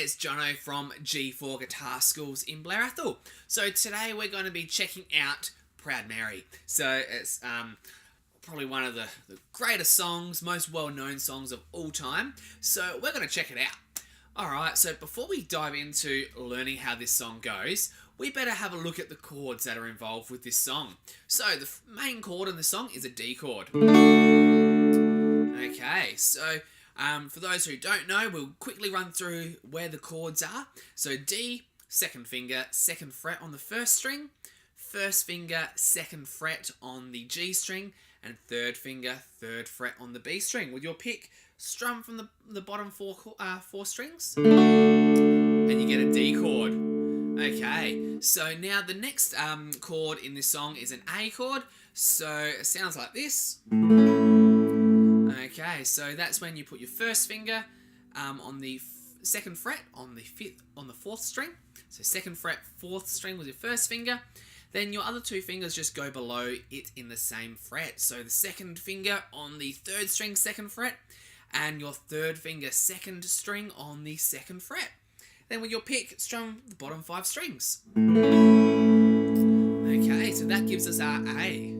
it's Jono from G4 Guitar Schools in Blair Athol. So today we're going to be checking out Proud Mary. So it's probably one of the greatest songs, most well-known songs of all time. So we're going to check it out. Alright, so before we dive into learning how this song goes, we better have a look at the chords that are involved with this song. So the main chord in the song is a D chord. Okay, so for those who don't know, we'll quickly run through where the chords are. So D, second finger, second fret on the first string, first finger, second fret on the G string, and third finger, third fret on the B string. With your pick, strum from the bottom four strings, and you get a D chord. Okay, so now the next chord in this song is an A chord. So it sounds like this. Okay, so that's when you put your first finger on the second fret on the fourth string. So second fret, fourth string with your first finger. Then your other two fingers just go below it in the same fret. So the second finger on the third string, second fret, and your third finger, second string on the second fret. Then with your pick, strum the bottom five strings. Okay, so that gives us our A.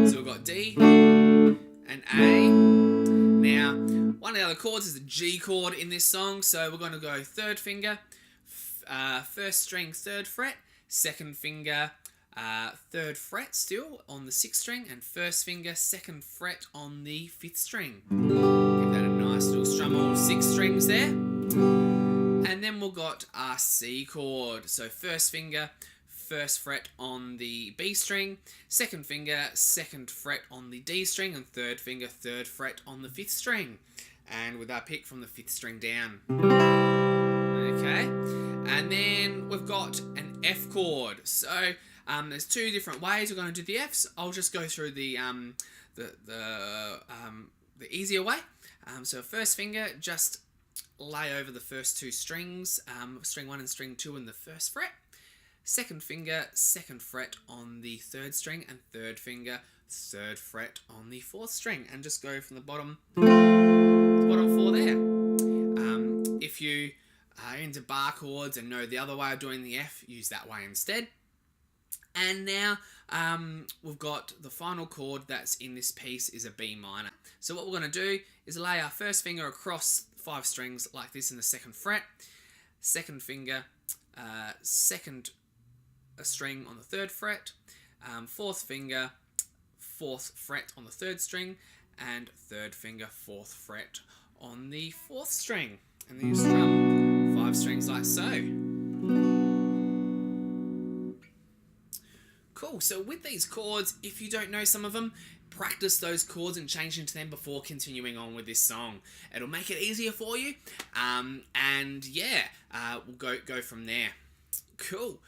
So we've got D and A. Now, one of the other chords is the G chord in this song, so we're going to go third finger, first string, third fret, second finger, third fret still on the sixth string, and first finger, second fret on the fifth string. Give that a nice little strum, all six strings there. And then we've got our C chord. So first finger, first fret on the B string, second finger, second fret on the D string, and third finger, third fret on the fifth string. And with our pick from the fifth string down. Okay. And then we've got an F chord. So there's two different ways we're going to do the Fs. I'll just go through the easier way. So first finger, just lay over the first two strings, string 1 and string 2 in the first fret. Second finger, second fret on the third string, and third finger, third fret on the fourth string, and just go from the bottom four there. If you are into bar chords and know the other way of doing the F, use that way instead. And now we've got the final chord that's in this piece is a B minor. So what we're going to do is lay our first finger across 5 strings like this in the second fret, second finger, second string on the third fret, fourth finger, fourth fret on the third string, and third finger, fourth fret on the fourth string. And then you strum 5 strings like so. Cool, so with these chords, if you don't know some of them, practice those chords and change into them before continuing on with this song. It'll make it easier for you, and yeah, we'll go from there. Cool.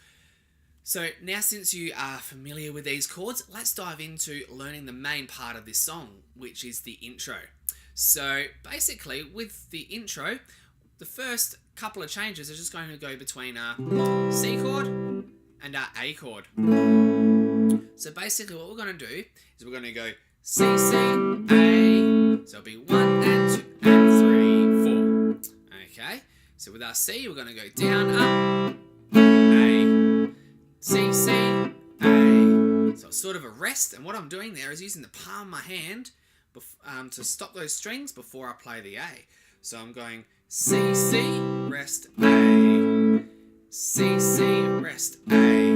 So now since you are familiar with these chords, let's dive into learning the main part of this song, which is the intro. So basically, with the intro, the first couple of changes are just going to go between our C chord and our A chord. So basically what we're going to do is we're going to go C, C, A. So it'll be 1 and 2 and 3, 4. Okay. So with our C, we're going to go down, up, A, C, C, A. So it's sort of a rest. And what I'm doing there is using the palm of my hand to stop those strings before I play the A. So I'm going C, C, rest, A. C, C, rest, A.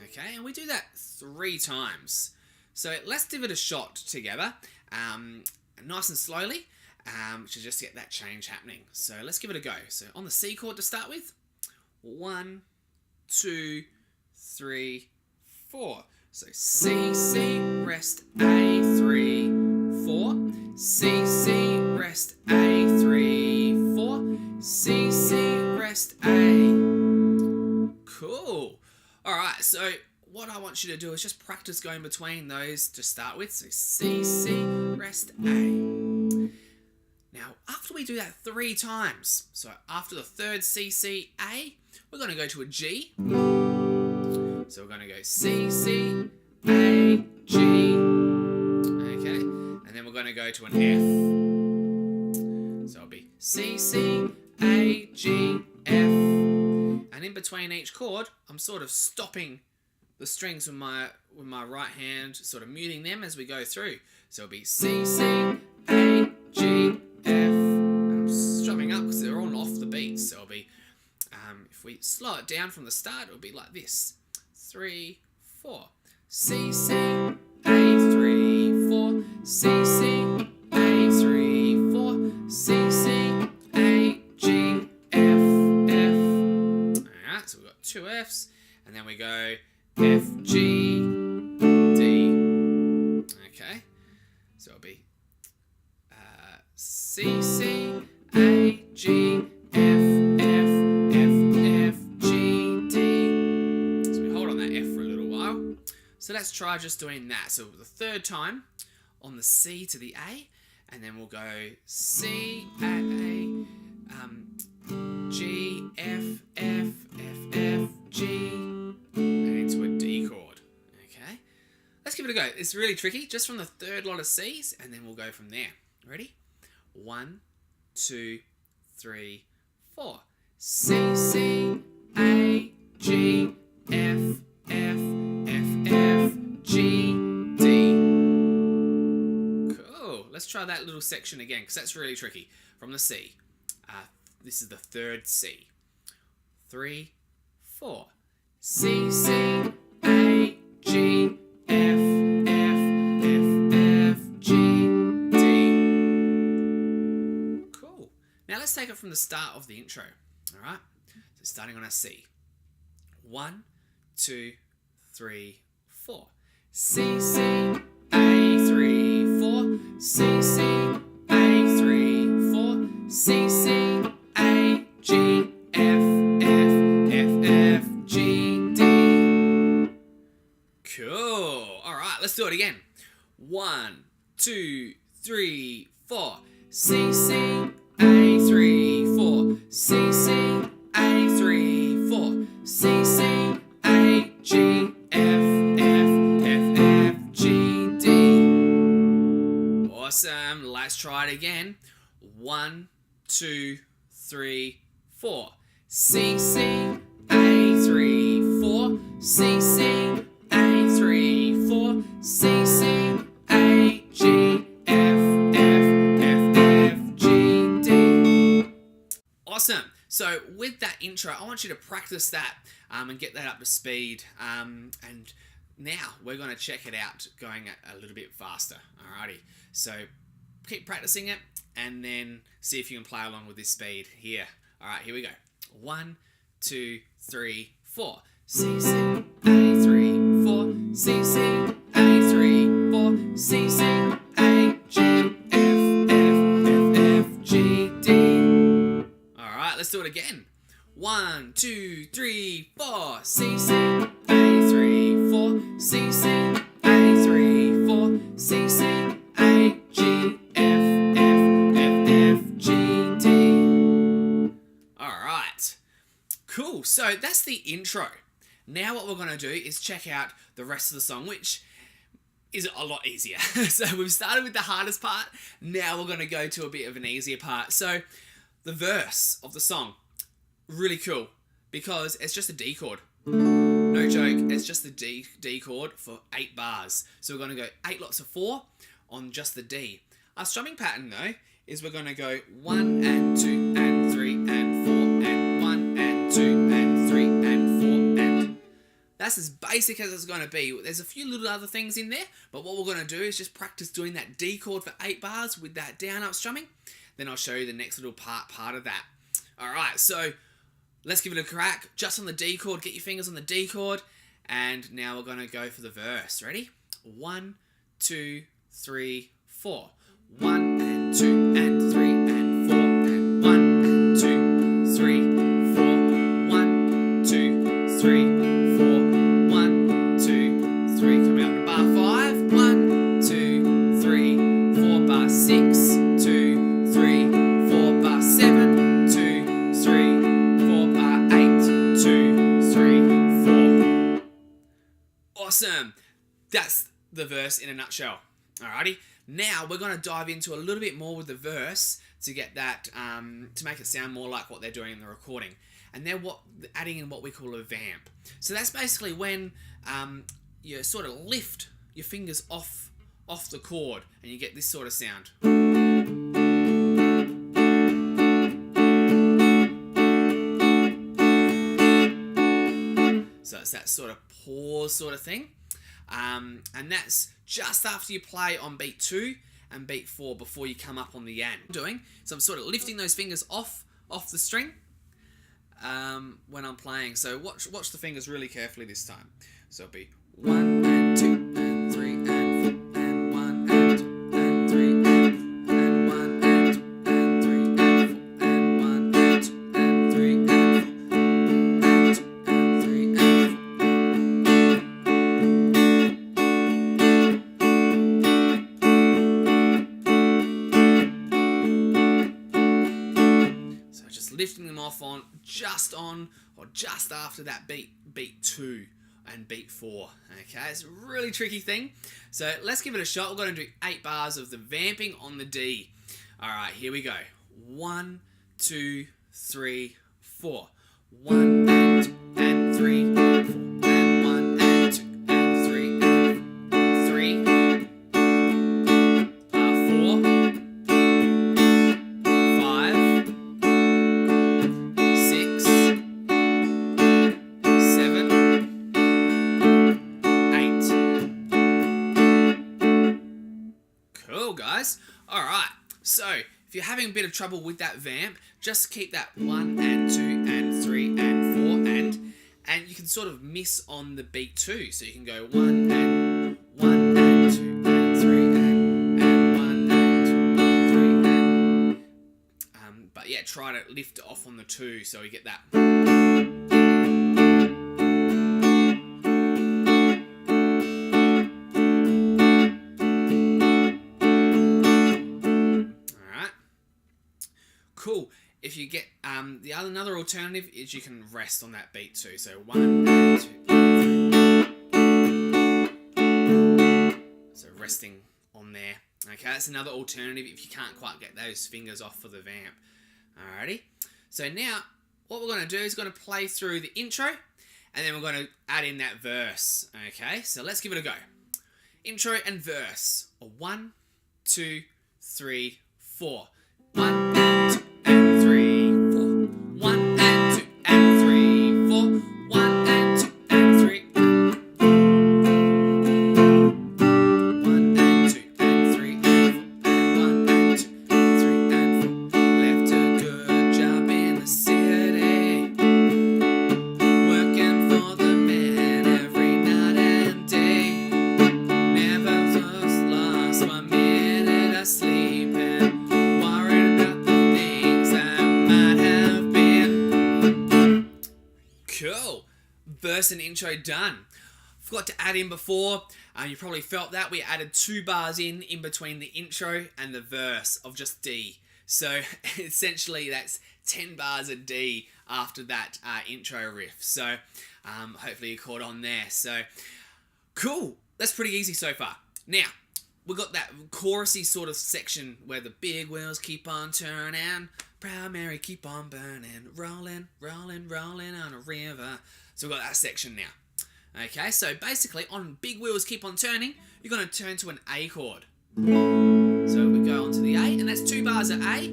Okay, and we do that 3 times. So let's give it a shot together, nice and slowly, to just get that change happening. So let's give it a go. So on the C chord to start with, 1, 2, 3, 4. So C, C, rest, A, 3, 4. C, C, rest, A, 3, 4. C, C, rest, A. Cool. Alright, so what I want you to do is just practice going between those to start with. So C, C, rest, A. Now, after we do that 3 times, so after the third C, C, A, we're going to go to a G. So we're going to go C, C, A, G. Okay, and then we're going to go to an F. So it'll be C, C, A, G, F. And in between each chord, I'm sort of stopping the strings with my right hand, sort of muting them as we go through. So it'll be C, C, A, G, F. And I'm strumming up because they're all off the beat. So it'll be, if we slow it down from the start, it'll be like this. 3, 4. C, C, A, 3, 4. C, C, A, 3, 4. C, C, A, G, F, F. Alright, so we've got 2 Fs. And then we go F, G, D. Okay, so it'll be C, C, A, G, F, F, F, F, G, D. So we hold on that F for a little while. So let's try just doing that. So the third time on the C to the A, and then we'll go C, A, G, F, F, F, F, G, and into a D chord. Okay, let's give it a go. It's really tricky, just from the third lot of C's, and then we'll go from there. Ready? 1, 2, 3, 4. C, C, A, G, F, F, F, F, G, D. Cool. Let's try that little section again, because that's really tricky. From the C. This is the third C. 3, 4. C, C, A, G, F, F, F, F, G, D. Cool. Now let's take it from the start of the intro. Alright? So starting on a C. 1, 2, 3, 4. C, C, A, 3, 4. C, C, A, 3, 4. C, C, A, G, F, F, F, F, G, D. Cool. Alright, let's do it again. 1, 2, 3, 4. C, C, A, 3, 4. C, C, A, 3, 4. C, C, A, G, F, F, F, F, G, D. Awesome. Let's try it again. 1, 2, 3, 4. C, C, A, 3, 4. C, C, A, 3, 4. C, C, A, G, F, F, F, F, G, D. Awesome. So with that intro, I want you to practice that and get that up to speed. And now we're going to check it out going a little bit faster. Alrighty. So keep practicing it and then see if you can play along with this speed here. Alright, here we go. 1, 2, 3, 4. C, C, A, 3, 4. C, C, A, 3, 4. C, C, A, G, F, F, F, F, G, D. Alright, let's do it again. 1, 2, 3, 4. C, C, A, 3, 4. C, C, A, 3, 4. C, C, A, G, F, F, F, F, G, D. Alright. Cool, so that's the intro. Now what we're going to do is check out the rest of the song, which is a lot easier. So we've started with the hardest part, now we're going to go to a bit of an easier part. So the verse of the song, really cool, because it's just a D chord. No joke, it's just the D chord for 8 bars. So we're going to go 8 lots of 4 on just the D. Our strumming pattern though, is we're going to go 1 and 2 and 3 and 4 and 1 and 2 and 3 and 4 and... That's as basic as it's going to be. There's a few little other things in there, but what we're going to do is just practice doing that D chord for 8 bars with that down-up strumming. Then I'll show you the next little part of that. Alright, so let's give it a crack. Just on the D chord, get your fingers on the D chord. And now we're going to go for the verse. Ready? 1, 2, 3, 4. 1 and 2 and 3 and 4 and 1 and 2, 3, 4. 1, 2, 3, 4. 1, 2, 3. Coming up to bar 5. 1, 2, 3, 4. Bar 6. 2, 3, 4. Bar 7. 2, 3, 4. Bar 8. 2, 3, 4. Awesome. That's the verse in a nutshell. Alrighty. Now we're going to dive into a little bit more with the verse to get that, to make it sound more like what they're doing in the recording. And they're adding in what we call a vamp. So that's basically when you sort of lift your fingers off the chord and you get this sort of sound. So it's that sort of pause sort of thing. And that's just after you play on beat 2 and beat 4 before you come up on the end. So I'm sort of lifting those fingers off the string when I'm playing. So watch the fingers really carefully this time. So it'll be 1 and 2 and 3 and 4 and 1 and 2 and 3 and 1 and 2 and 3 and 4 and 1 and 2 and 3 and 4 and 2 and 3 and 4. So just lifting them off on or just after that beat 2 and beat 4. Okay, it's a really tricky thing. So let's give it a shot. We're going to do 8 bars of the vamping on the D. Alright, here we go. 1, 2, 3, 4. 1 and 2 and 3, 4 and 1 and 2 and 3 and 3, 4, 5, 6, 7, 8. Cool, guys. Alright, so if you're having a bit of trouble with that vamp, just keep that 1 and 2 and 3 and 4 and you can sort of miss on the beat 2. So you can go 1 and 2 and 3 and 1 and 2 and 3 but yeah, try to lift it off on the 2 so we get that. Cool. If you get another alternative is you can rest on that beat too. So 1 and 2 and 3. So resting on there. Okay, that's another alternative if you can't quite get those fingers off for the vamp. Alrighty. So now what we're going to do is going to play through the intro and then we're going to add in that verse. Okay, so let's give it a go. Intro and verse. 1, 2, 3, 4. 1 and 2 and 3, 4. 1 and 2 and 3, 4. 1 and 2 and 3. 1 and 2 and 3 and 4. And 1 and 2 and 3 and 4. Left a good job in the city, working for the man every night and day. Never just lost 1 minute of sleep and worried about the things that might have been. Cool. Verse and intro done. Forgot to add in before, you probably felt that we added 2 bars in between the intro and the verse of just D. So essentially that's 10 bars of D after that intro riff. So hopefully you caught on there. So cool. That's pretty easy so far. Now, we've got that chorusy sort of section where the big wheels keep on turning, Proud Mary keep on burning, rolling, rolling, rolling on a river. So we've got that section now. Okay, so basically on big wheels keep on turning, you're going to turn to an A chord. So we go on to the A, and that's 2 bars of A.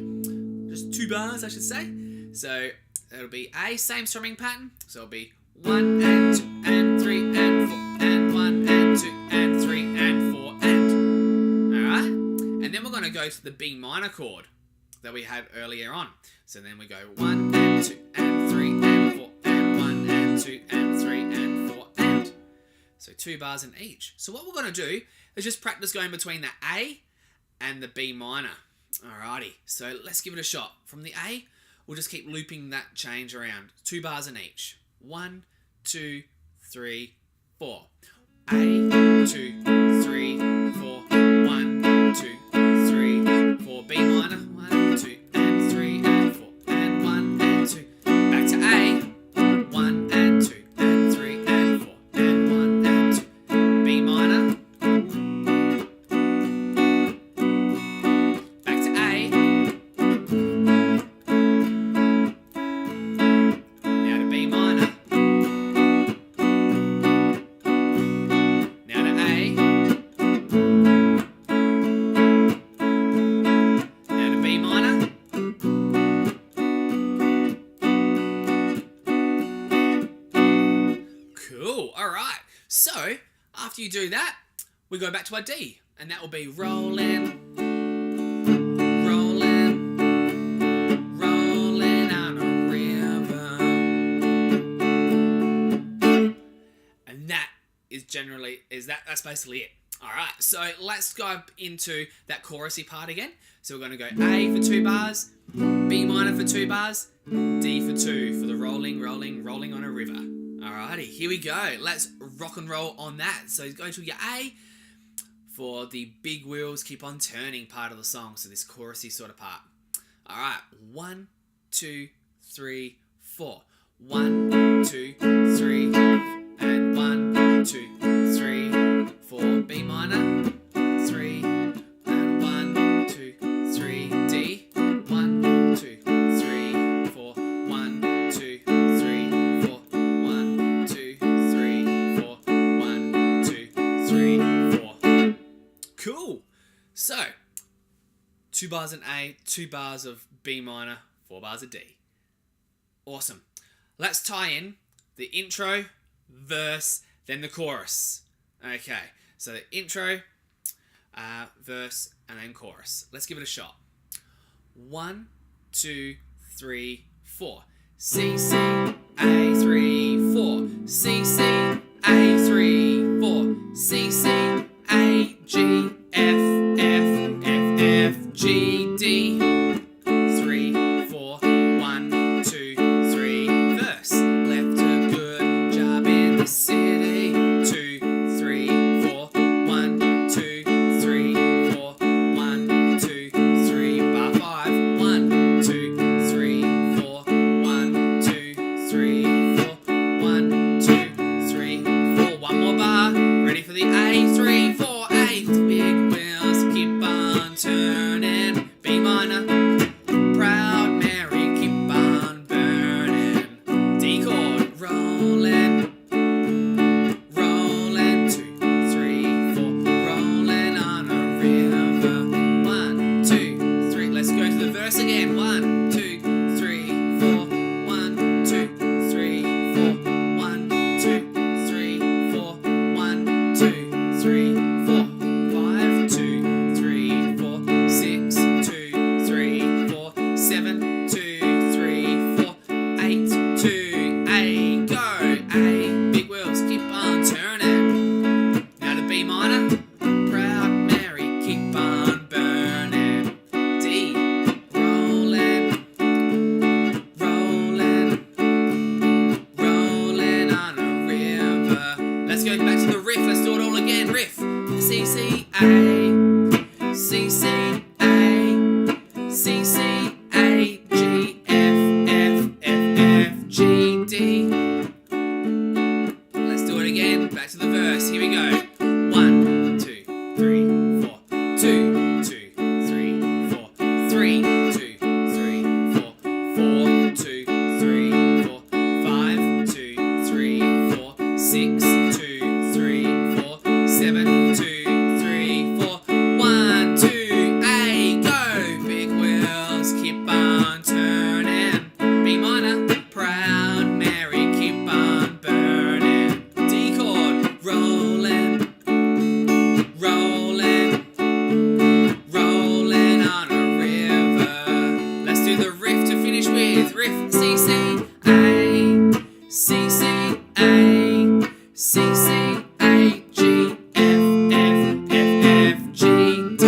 Just 2 bars, I should say. So it'll be A, same strumming pattern. So it'll be 1 and 2 and 3 and 4 and 1 and 2 and 3 and 4 and. Alright? And then we're going to go to the B minor chord that we had earlier on. So then we go 1 and 2 and 3 and 4 and 1 and 2 and 3 and 4 and. So 2 bars in each. So what we're going to do is just practice going between the A and the B minor. Alrighty, so let's give it a shot. From the A, we'll just keep looping that change around. 2 bars in each. 1, 2, 3, 4. A, 2, 3, 4. 1, 2, 3, 4. B minor. 1, 2, and 3, and 4. And 1, and 2. Back to A. 1, and 2, and 3, and 4. And 1, and 2. B minor. Back to A. Alright, so after you do that, we go back to our D, and that will be rolling, rolling, rolling on a river. And that is that's basically it. Alright, so let's go into that chorusy part again. So we're going to go A for 2 bars, B minor for 2 bars, D for 2 for the rolling, rolling, rolling on a river. Alrighty, here we go. Let's rock and roll on that. So go to your A for the big wheels keep on turning part of the song. So this chorusy sort of part. Alright, 1, 2, 3, 4. 1, 2, 3, and 1, 2, 3, 4. B minor, 3, and 1, 2, 3, D. 1, 2, 3, 4. 1, 2, 3, 4. 1, 2, 3, 4. 1, 2, 3, 4. Cool. So, 2 bars in A, 2 bars of B minor, 4 bars of D. Awesome. Let's tie in the intro, verse, then the chorus. Okay, so the intro, verse, and then chorus. Let's give it a shot. 1, 2, 3, 4. C, C, A, 3, 4. C, C, A, 3, 4. C, C, A, G, F, F, F, F, G, D. 3, 4, 1, 2, 3, verse. Left a good job in the city. 2, 3, 4, 1, 2, 3, 4, 1, 2, 3, bar 5. 1, 2, 3, 4, 1, 2, 3, 4, 1, 2, 3, 4. One more bar. Ready for the A, 3, 4, 8. Big wheels keep on turning. B minor. Proud Mary, keep on burning. D chord, rolling, rolling. 2, 3, 4, rolling on a river. 1, 2, 3. Let's go to the verse again. 1, 2, 3, 4. 1, 2, 3, 4. 1, 2, 3, 4. 1, 2, 3, 4. 5, 2, 3, 4. 6, 2, 3, 4. 7, 2, 3, 4. 8, 2, A, go. A, big wheels keep on turning. Now to B minor. Proud Mary, keep on burning. D, rolling, rolling, rolling on a river. Let's go back to the riff. Let's do it all again. Riff. C, C, A, C, C, A, C, C, A, G, F, F, F, F, G, D. Let's do it again. Back to the verse. Here we go. 1, 2, 3, 4. 2, 2, 3, 4. 3, 2, 3, 4. 4, 2, 3, 4. 5, 2, 3, 4. 6, 2, 3, 4. 7, 2, 3, 4. 1, 2, A, go. Big wheels keep on turning. B minor. Proud Mary, keep on burning. D chord. Rolling, rolling, rolling on a river. Let's do the riff to finish with. Riff. C, C, A, C, C, A, C, C, A, G, F, F, F, F, G, D.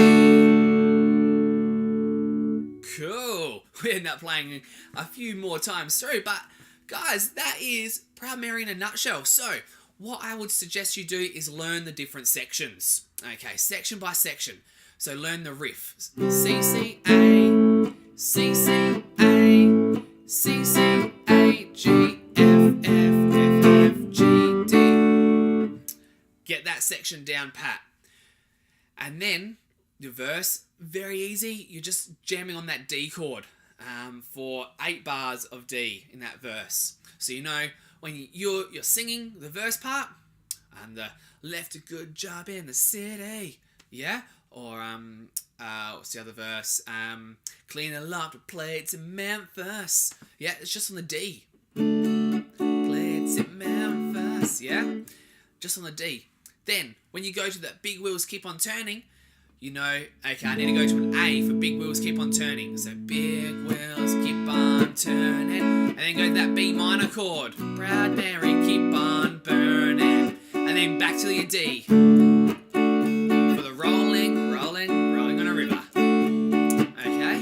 Cool. We end up playing a few more times through, but guys, that is Proud Mary in a nutshell. So, what I would suggest you do is learn the different sections. Okay, section by section. So learn the riff. C, C, A, C, C, A, C, C, A, G, F, F, F, F, G, D. Get that section down pat. And then, the verse, very easy. You're just jamming on that D chord for 8 bars of D in that verse. So you know when you're singing the verse part, and the left a good job in the city, yeah? Or what's the other verse? Clean a lot of plates in Memphis. Yeah, it's just on the D. Plates in Memphis, yeah? just on the D. Then, when you go to that big wheels keep on turning, you know, okay, I need to go to an A for big wheels keep on turning. So big wheels keep on turning. And then go to that B minor chord. Proud Mary, keep on burning. And then back to your D. For the rolling, rolling, rolling on a river. Okay?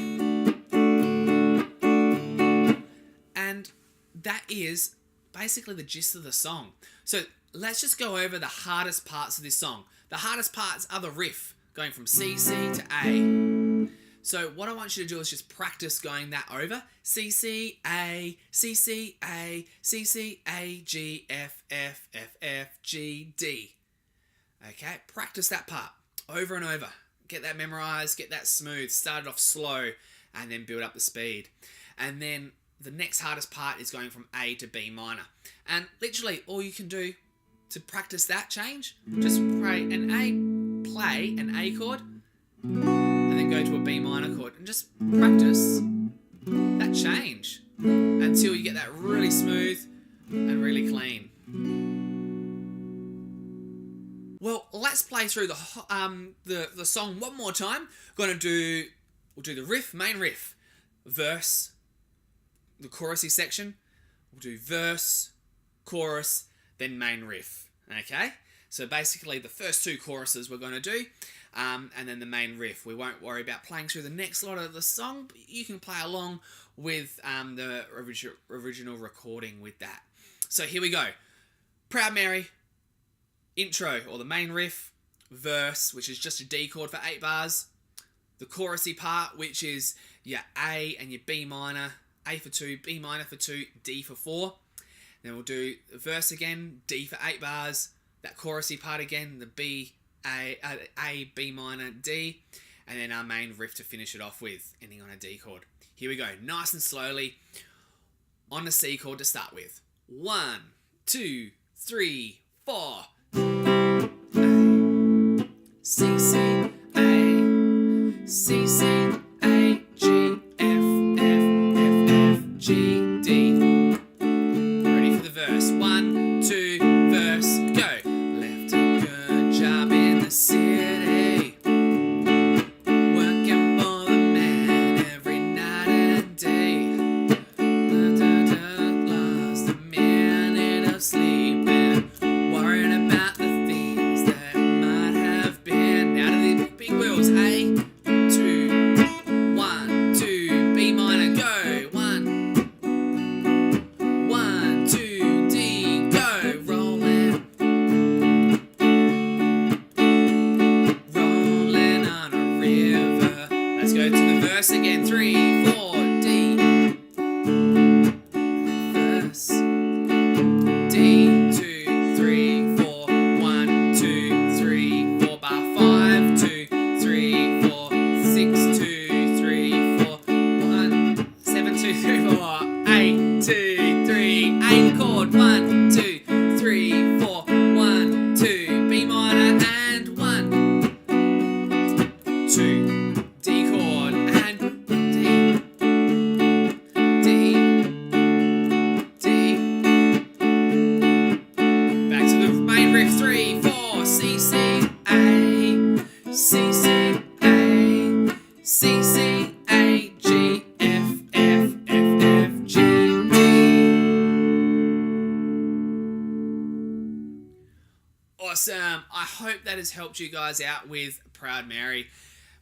And that is basically the gist of the song. So let's just go over the hardest parts of this song. The hardest parts are the riff, going from C, C to A. So what I want you to do is just practice going that over. C, C, A, C, C, A, C, C, A, G, F, F, F, F, G, D. Okay, practice that part over and over. Get that memorized, get that smooth. Start it off slow and then build up the speed. And then the next hardest part is going from A to B minor. And literally all you can do to practice that change, just play an A chord, and then go to a B minor chord, and just practice that change until you get that really smooth and really clean. Well, let's play through the song one more time. We'll do the riff, main riff, verse, the chorusy section. We'll do verse, chorus, then main riff. Okay? So basically the first two choruses we're going to do, and then the main riff. We won't worry about playing through the next lot of the song, but you can play along with the original recording with that. So here we go. Proud Mary, intro, or the main riff, verse, which is just a D chord for 8 bars, the chorusy part, which is your A and your B minor, A for 2, B minor for 2, D for 4. Then we'll do the verse again, D for 8 bars, that chorusy part again, the B, A, B minor, D, and then our main riff to finish it off with, ending on a D chord. Here we go, nice and slowly, on the C chord to start with. 1, 2, 3, 4. C, C, A, C, C, A, G, F, F, F, F, G, D. Ready for the verse. 1, 2, verse, go. Left a good job in the city, working for the man every night and day. Lost a minute of sleeping, worrying about the things that might have been. Now to the big wheels. A, 2, 1, 2, B minor, go. 1, 1, 2, D, go. Rolling, rolling on a river. Let's go to the verse again. 3, 4, D. Verse. D, 2, 3, 4, 1, 2, 3, 4, bar 5, 2, 3, 4, 6, 2, 3, 4, 1, 7, 2, 3, 4, 8, 2, 3, A chord, 1, 2, 3, 4, 1, 2, B minor, and 1, 2, D chord, and D, D, D. Back to the main riff. 3, 4, C, C, A, C, C, A, C, C, A, G, F, F, F, F, G, D. Awesome. I hope that has helped you guys out with Proud Mary.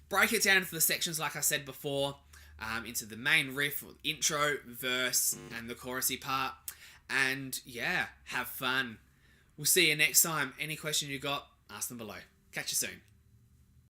Break it down into the sections like I said before, into the main riff, or intro, verse, and the chorusy part. And yeah, have fun. We'll see you next time. Any question you got, ask them below. Catch you soon.